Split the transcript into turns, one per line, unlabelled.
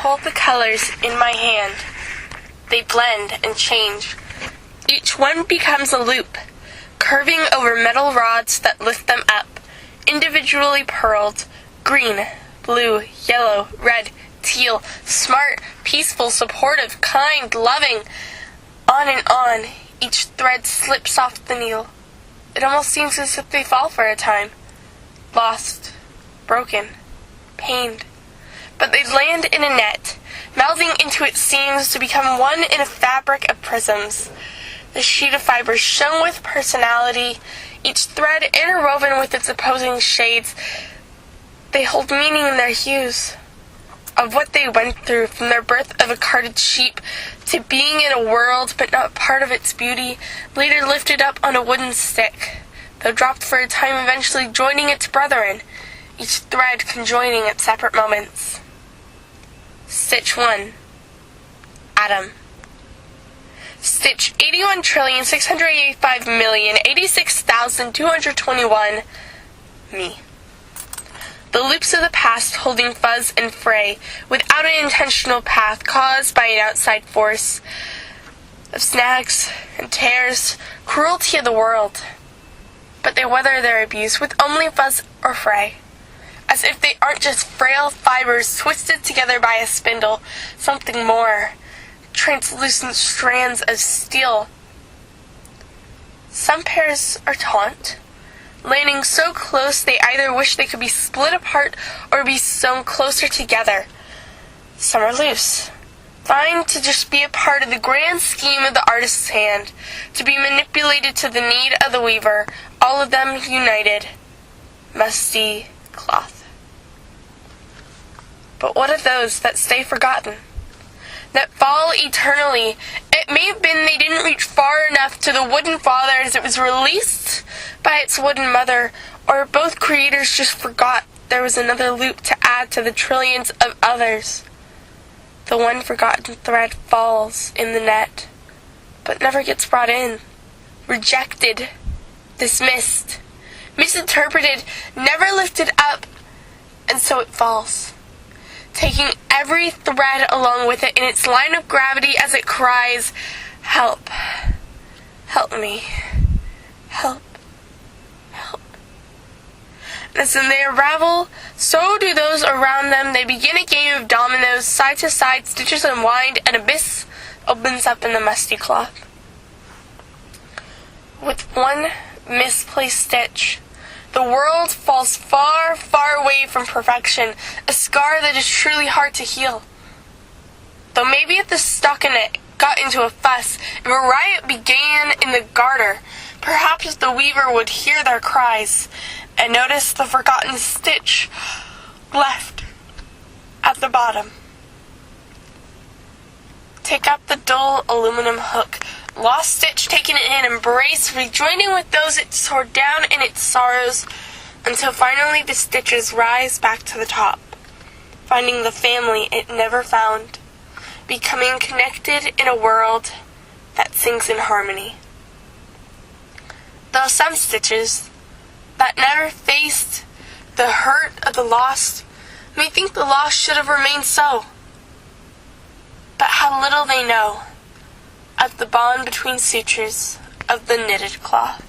hold the colors in my hand. They blend and change. Each one becomes a loop, curving over metal rods that lift them up, individually pearled, green, blue, yellow, red, teal, smart, peaceful, supportive, kind, loving. On and on, each thread slips off the needle. It almost seems as if they fall for a time, lost, broken, pained. But they land in a net, melding into its seams to become one in a fabric of prisms. The sheet of fibers shone with personality, each thread interwoven with its opposing shades. They hold meaning in their hues, of what they went through, from their birth of a carded sheep to being in a world but not part of its beauty, later lifted up on a wooden stick, though dropped for a time, eventually joining its brethren, each thread conjoining at separate moments. Stitch 1. Atom. Stitch 81,685,086,221. Me. The loops of the past holding fuzz and fray, without an intentional path caused by an outside force, of snags and tears, cruelty of the world. But they weather their abuse with only fuzz or fray, as if they aren't just frail fibers twisted together by a spindle, something more, translucent strands of steel. Some pairs are taut, landing so close they either wish they could be split apart or be sewn closer together. Some are loose, fine to just be a part of the grand scheme of the artist's hand, to be manipulated to the need of the weaver, all of them united. Musty cloth. But what of those that stay forgotten, that fall eternally? It may have been they didn't reach far enough to the wooden father as it was released by its wooden mother, or both creators just forgot there was another loop to add to the trillions of others. The one forgotten thread falls in the net, but never gets brought in. Rejected, dismissed, misinterpreted, never lifted up, and so it falls, taking every thread along with it in its line of gravity as it cries, "Help, help me, help, help." And as they unravel, so do those around them. They begin a game of dominoes, side to side, stitches unwind, an abyss opens up in the musty cloth. With one misplaced stitch, the world falls far, far away from perfection, a scar that is truly hard to heal. Though maybe if the stockinette got into a fuss, if a riot began in the garter, perhaps the weaver would hear their cries and notice the forgotten stitch left at the bottom. Take up the dull aluminum hook, lost stitch taken in embrace, rejoining with those it tore down in its sorrows, until finally the stitches rise back to the top, finding the family it never found, becoming connected in a world that sings in harmony. Though some stitches that never faced the hurt of the lost may think the lost should have remained so, but how little they know of the bond between sutures of the knitted cloth.